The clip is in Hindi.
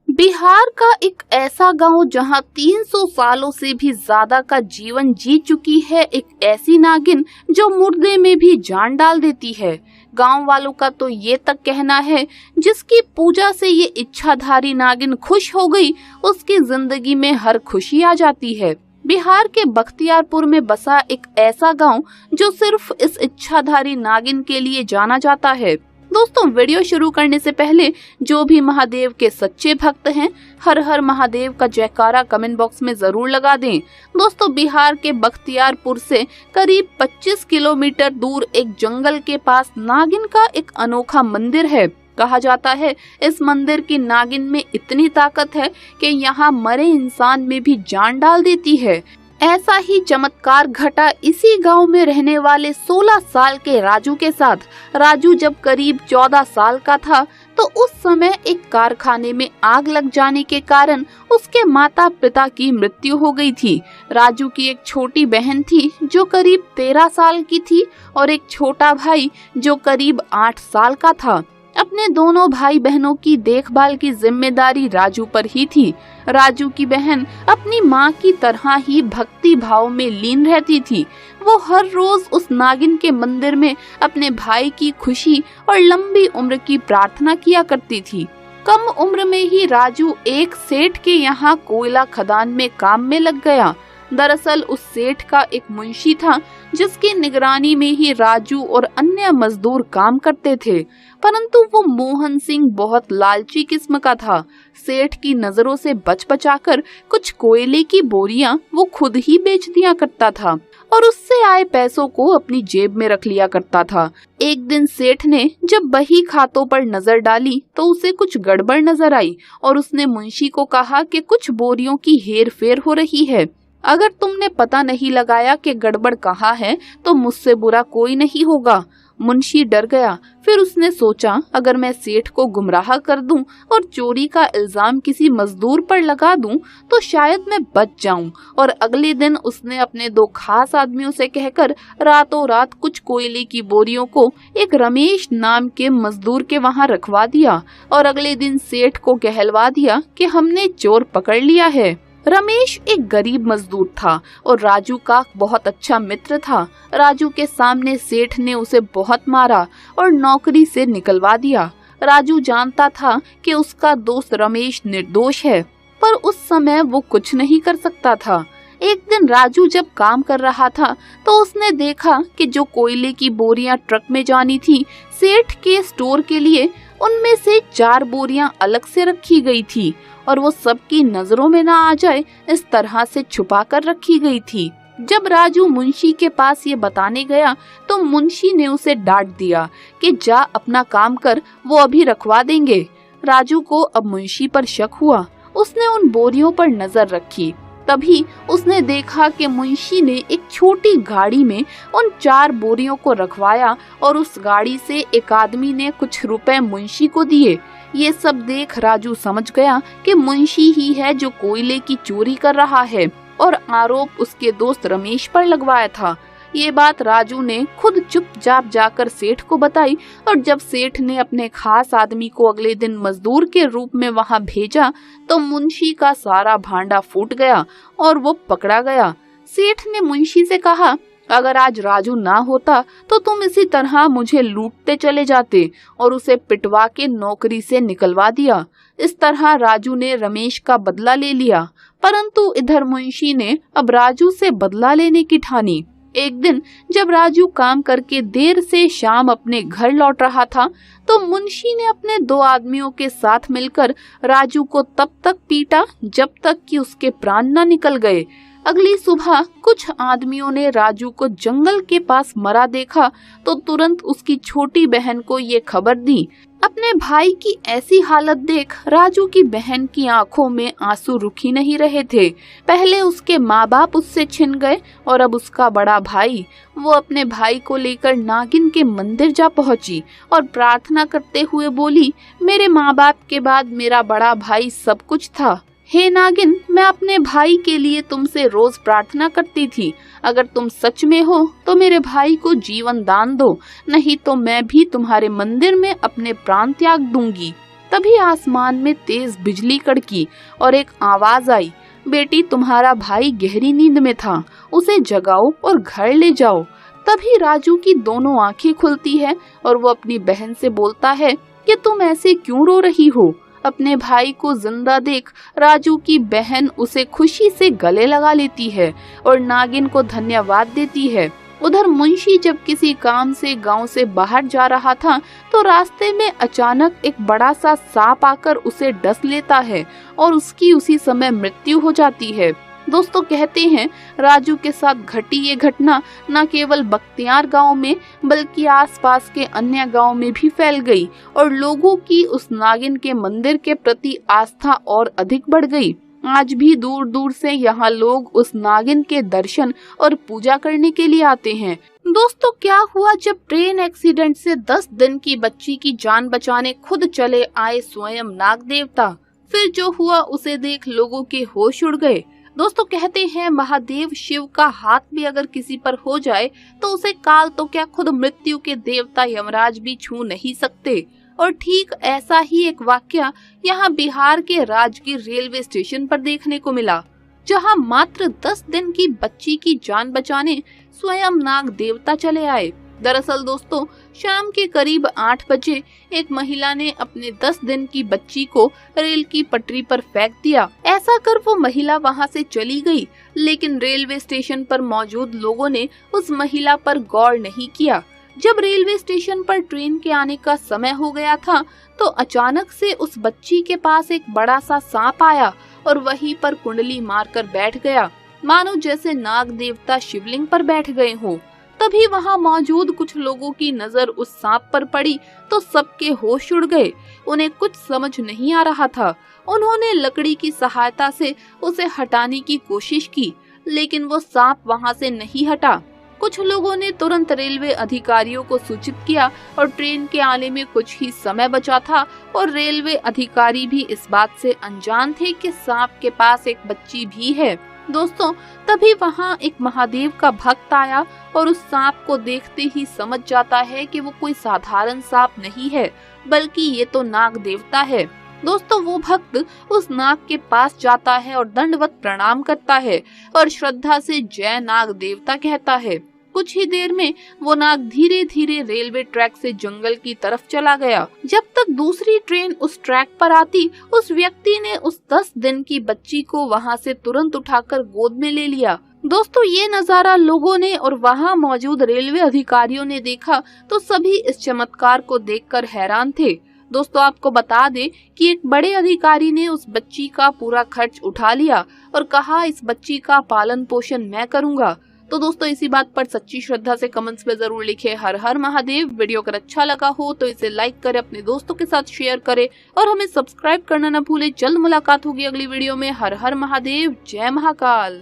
बिहार का एक ऐसा गांव जहां 300 सालों से भी ज्यादा का जीवन जी चुकी है एक ऐसी नागिन जो मुर्दे में भी जान डाल देती है। गांव वालों का तो ये तक कहना है जिसकी पूजा से ये इच्छाधारी नागिन खुश हो गई उसकी जिंदगी में हर खुशी आ जाती है। बिहार के बख्तियारपुर में बसा एक ऐसा गांव जो सिर्फ इस इच्छाधारी नागिन के लिए जाना जाता है। दोस्तों, वीडियो शुरू करने से पहले जो भी महादेव के सच्चे भक्त हैं, हर हर महादेव का जयकारा कमेंट बॉक्स में जरूर लगा दें। दोस्तों, बिहार के बख्तियारपुर से करीब 25 किलोमीटर दूर एक जंगल के पास नागिन का एक अनोखा मंदिर है। कहा जाता है इस मंदिर की नागिन में इतनी ताकत है कि यहाँ मरे इंसान में भी जान डाल देती है। ऐसा ही चमत्कार घटा इसी गांव में रहने वाले 16 साल के राजू के साथ। राजू जब करीब 14 साल का था तो उस समय एक कारखाने में आग लग जाने के कारण उसके माता पिता की मृत्यु हो गई थी। राजू की एक छोटी बहन थी जो करीब 13 साल की थी और एक छोटा भाई जो करीब 8 साल का था। अपने दोनों भाई बहनों की देखभाल की जिम्मेदारी राजू पर ही थी। राजू की बहन अपनी माँ की तरह ही भक्ति भाव में लीन रहती थी। वो हर रोज उस नागिन के मंदिर में अपने भाई की खुशी और लंबी उम्र की प्रार्थना किया करती थी। कम उम्र में ही राजू एक सेठ के यहाँ कोयला खदान में काम में लग गया। दरअसल उस सेठ का एक मुंशी था जिसकी निगरानी में ही राजू और अन्य मजदूर काम करते थे, परंतु वो मोहन सिंह बहुत लालची किस्म का था। सेठ की नजरों से बच बचाकर कुछ कोयले की बोरियां वो खुद ही बेच दिया करता था और उससे आए पैसों को अपनी जेब में रख लिया करता था। एक दिन सेठ ने जब बही खातों पर नजर डाली तो उसे कुछ गड़बड़ नजर आई और उसने मुंशी को कहा कि कुछ बोरियों की हेर फेर हो रही है। अगर तुमने पता नहीं लगाया कि गड़बड़ कहाँ है तो मुझसे बुरा कोई नहीं होगा। मुंशी डर गया। फिर उसने सोचा अगर मैं सेठ को गुमराह कर दूं और चोरी का इल्जाम किसी मजदूर पर लगा दूं तो शायद मैं बच जाऊं। और अगले दिन उसने अपने 2 खास आदमियों से कहकर रातों रात कुछ कोयले की बोरियों को एक रमेश नाम के मजदूर के वहां रखवा दिया और अगले दिन सेठ को कहलवा दिया कि हमने चोर पकड़ लिया है। रमेश एक गरीब मजदूर था और राजू का बहुत अच्छा मित्र था। राजू के सामने सेठ ने उसे बहुत मारा और नौकरी से निकलवा दिया। राजू जानता था कि उसका दोस्त रमेश निर्दोष है, पर उस समय वो कुछ नहीं कर सकता था। एक दिन राजू जब काम कर रहा था तो उसने देखा कि जो कोयले की बोरियां ट्रक में जानी थी सेठ के स्टोर के लिए, उनमें से 4 बोरियां अलग से रखी गई थी और वो सबकी नजरों में ना आ जाए इस तरह से छुपा कर रखी गई थी। जब राजू मुंशी के पास ये बताने गया तो मुंशी ने उसे डांट दिया कि जा अपना काम कर, वो अभी रखवा देंगे। राजू को अब मुंशी पर शक हुआ। उसने उन बोरियों पर नजर रखी। तभी उसने देखा कि मुंशी ने एक छोटी गाड़ी में उन 4 बोरियों को रखवाया और उस गाड़ी से एक आदमी ने कुछ रुपए मुंशी को दिए। ये सब देख राजू समझ गया कि मुंशी ही है जो कोयले की चोरी कर रहा है और आरोप उसके दोस्त रमेश पर लगवाया था। ये बात राजू ने खुद चुपचाप जाकर सेठ को बताई और जब सेठ ने अपने खास आदमी को अगले दिन मजदूर के रूप में वहां भेजा तो मुंशी का सारा भांडा फूट गया और वो पकड़ा गया। सेठ ने मुंशी से कहा, अगर आज राजू ना होता तो तुम इसी तरह मुझे लूटते चले जाते, और उसे पिटवा के नौकरी से निकलवा दिया। इस तरह राजू ने रमेश का बदला ले लिया, परंतु इधर मुंशी ने अब राजू से बदला लेने की ठानी। एक दिन जब राजू काम करके देर से शाम अपने घर लौट रहा था तो मुंशी ने अपने 2 आदमियों के साथ मिलकर राजू को तब तक पीटा जब तक कि उसके प्राण न निकल गए। अगली सुबह कुछ आदमियों ने राजू को जंगल के पास मरा देखा तो तुरंत उसकी छोटी बहन को ये खबर दी। अपने भाई की ऐसी हालत देख राजू की बहन की आंखों में आंसू रुक ही नहीं रहे थे। पहले उसके माँ बाप उससे छिन गए और अब उसका बड़ा भाई। वो अपने भाई को लेकर नागिन के मंदिर जा पहुंची और प्रार्थना करते हुए बोली, मेरे माँ बाप के बाद मेरा बड़ा भाई सब कुछ था। हे नागिन, मैं अपने भाई के लिए तुमसे रोज प्रार्थना करती थी। अगर तुम सच में हो तो मेरे भाई को जीवन दान दो, नहीं तो मैं भी तुम्हारे मंदिर में अपने प्राण त्याग दूंगी। तभी आसमान में तेज बिजली कड़की और एक आवाज आई, बेटी तुम्हारा भाई गहरी नींद में था, उसे जगाओ और घर ले जाओ। तभी राजू की दोनों आंखें खुलती है और वो अपनी बहन से बोलता है कि तुम ऐसे क्यों रो रही हो। अपने भाई को जिंदा देख राजू की बहन उसे खुशी से गले लगा लेती है और नागिन को धन्यवाद देती है। उधर मुंशी जब किसी काम से गांव से बाहर जा रहा था तो रास्ते में अचानक एक बड़ा सा सांप आकर उसे डस लेता है और उसकी उसी समय मृत्यु हो जाती है। दोस्तों कहते हैं राजू के साथ घटी ये घटना न केवल बख्तियार गांव में बल्कि आसपास के अन्य गांव में भी फैल गई और लोगों की उस नागिन के मंदिर के प्रति आस्था और अधिक बढ़ गई। आज भी दूर दूर से यहाँ लोग उस नागिन के दर्शन और पूजा करने के लिए आते हैं। दोस्तों क्या हुआ जब ट्रेन एक्सीडेंट से 10 दिन की बच्ची की जान बचाने खुद चले आए स्वयं नाग देवता। फिर जो हुआ उसे देख लोगों के होश उड़ गए। दोस्तों कहते हैं महादेव शिव का हाथ भी अगर किसी पर हो जाए तो उसे काल तो क्या खुद मृत्यु के देवता यमराज भी छू नहीं सकते। और ठीक ऐसा ही एक वाकया यहाँ बिहार के राजगीर रेलवे स्टेशन पर देखने को मिला, जहाँ मात्र 10 दिन की बच्ची की जान बचाने स्वयं नाग देवता चले आए। दरअसल दोस्तों शाम के करीब 8 बजे एक महिला ने अपने 10 दिन की बच्ची को रेल की पटरी पर फेंक दिया। ऐसा कर वो महिला वहां से चली गई, लेकिन रेलवे स्टेशन पर मौजूद लोगों ने उस महिला पर गौर नहीं किया। जब रेलवे स्टेशन पर ट्रेन के आने का समय हो गया था तो अचानक से उस बच्ची के पास एक बड़ा सा सांप आया और वहीं पर कुंडली मारकर बैठ गया, मानो जैसे नाग देवता शिवलिंग पर बैठ गए हों। तभी वहां मौजूद कुछ लोगों की नजर उस सांप पर पड़ी तो सबके होश उड़ गए। उन्हें कुछ समझ नहीं आ रहा था। उन्होंने लकड़ी की सहायता से उसे हटाने की कोशिश की, लेकिन वो सांप वहां से नहीं हटा। कुछ लोगों ने तुरंत रेलवे अधिकारियों को सूचित किया और ट्रेन के आने में कुछ ही समय बचा था और रेलवे अधिकारी भी इस बात से अनजान थे कि सांप के पास एक बच्ची भी है। दोस्तों तभी वहां एक महादेव का भक्त आया और उस सांप को देखते ही समझ जाता है कि वो कोई साधारण सांप नहीं है, बल्कि ये तो नाग देवता है। दोस्तों वो भक्त उस नाग के पास जाता है और दंडवत प्रणाम करता है और श्रद्धा से जय नाग देवता कहता है। कुछ ही देर में वो नाग धीरे धीरे रेलवे ट्रैक से जंगल की तरफ चला गया। जब तक दूसरी ट्रेन उस ट्रैक पर आती, उस व्यक्ति ने उस 10 दिन की बच्ची को वहां से तुरंत उठाकर गोद में ले लिया। दोस्तों ये नजारा लोगों ने और वहां मौजूद रेलवे अधिकारियों ने देखा तो सभी इस चमत्कार को देखकर हैरान थे। दोस्तों आपको बता दें कि एक बड़े अधिकारी ने उस बच्ची का पूरा खर्च उठा लिया और कहा इस बच्ची का पालन पोषण मैं करूंगा। तो दोस्तों इसी बात पर सच्ची श्रद्धा से कमेंट्स में जरूर लिखें हर हर महादेव। वीडियो अगर अच्छा लगा हो तो इसे लाइक करें, अपने दोस्तों के साथ शेयर करें और हमें सब्सक्राइब करना न भूलें। जल्द मुलाकात होगी अगली वीडियो में। हर हर महादेव, जय महाकाल।